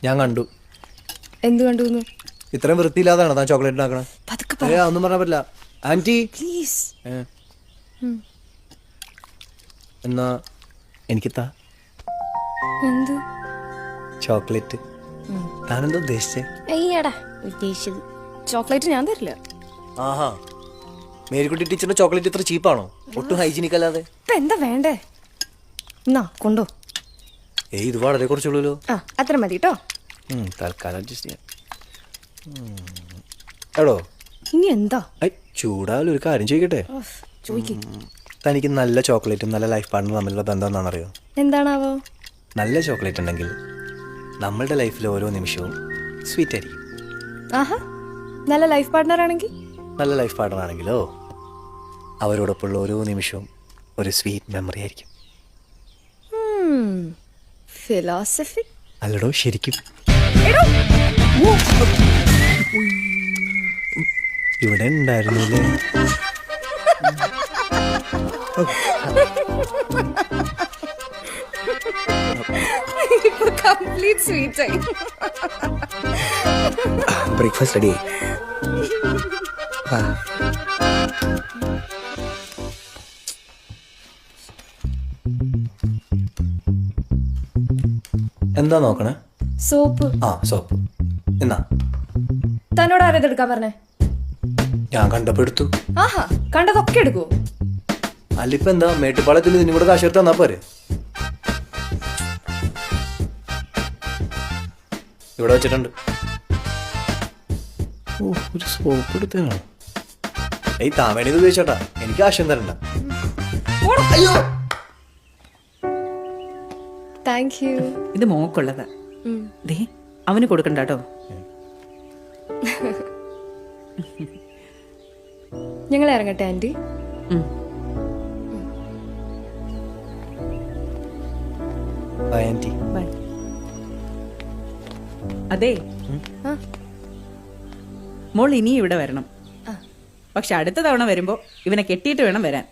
ഞാൻ കണ്ടു. എന്ത് കണ്ടു? ഇത്രയും വൃത്തിയില്ലാതാണ് താൻ ചോക്ലേറ്റ് ഉണ്ടാക്കണേ. ഒന്നും പറയാൻ പറ്റില്ല ആന്റി. പ്ലീസ്. എന്നാ എനിക്ക് താ എന്ത് ചോക്ലേറ്റ്. താനെന്താ ഉദ്ദേശിച്ചേ? അയ്യടാ ഉദ്ദേശിച്ചത് ചോക്ലേറ്റ് ഞാൻ തരില്ല. ആഹാ, മേരിക്കുട്ടി ടീച്ചറിന്റെ ചോക്ലേറ്റ് ഇത്ര ചീപ്പാണോ? ഒട്ടും ഹൈജീനിക് അല്ലാതെ. ഇപ്പൊ എന്താ വേണ്ടേ? എന്നാ കൊണ്ടോ. ഇത് വളരെ കുറച്ചുള്ളൂ. ആ അത്ര മതി കേട്ടോ. തൽക്കാലം അഡ്ജസ്റ്റ് ചെയ്യാം. എടോ ഇനി എന്താ? ചൂടാലും ഒരു കാര്യം ചോദിക്കട്ടെ? ചോദിക്കും. തനിക്ക് നല്ല ചോക്ലേറ്റും നല്ല ലൈഫ് പാർട്ണറും തമ്മിലുള്ള ബന്ധം എന്താണെന്ന് അറിയോ? എന്താണാവോ? നല്ല ചോക്ലേറ്റ് ഉണ്ടെങ്കിൽ നമ്മളുടെ ലൈഫിലെ ഓരോ നിമിഷവും സ്വീറ്റ് ആയിരിക്കും. ആഹാ, നല്ല ലൈഫ് പാർട്ട്ണർ ആണെങ്കിൽ? നല്ല ലൈഫ് പാർട്ണർ ആണെങ്കിലോ അവരോടൊപ്പമുള്ള ഓരോ നിമിഷവും ഒരു സ്വീറ്റ് മെമ്മറി ആയിരിക്കും. ഫിലോസഫി അല്ലടോ, ശരിക്കും. ഇവിടെ ഉണ്ടായിരുന്നില്ലേ? കംപ്ലീറ്റ് സ്വീറ്റ് ആയി. Breakfast ready. എന്താ നോക്കണേ? സോപ്പ്. ആ സോപ്പ്. എന്നാ തന്നോട് ആരത് എടുക്കാൻ പറഞ്ഞേ? ഞാൻ കണ്ടപ്പോ എടുത്തു. ആഹാ, കണ്ടതൊക്കെ എടുക്കുവോ? അല്ലിപ്പോ എന്താ, മേട്ടുപ്പാളത്തിൽ ഇതിനും കൂടെ കാശ് എടുത്ത് തന്നാ പോരെ? ഇവിടെ വെച്ചിട്ടുണ്ട്. ഓ, ഒരു സോപ്പ് എടുത്തോ. താമേണിത് ഉപയോഗിച്ചോട്ടാ, എനിക്ക് ആശയം തരണ്ട. അയ്യോ, താങ്ക് യു. ഇത് മോക്കുള്ളതാ. ദേ അവന് കൊടുക്കണ്ട കേട്ടോ. ഞങ്ങൾ ഇറങ്ങട്ടെ ആന്റി. ആന്റി. അതെ, മോൾ ഇനി ഇവിടെ വരണം. പക്ഷെ അടുത്ത തവണ വരുമ്പോ ഇവനെ കെട്ടിയിട്ട് വേണം വരാൻ.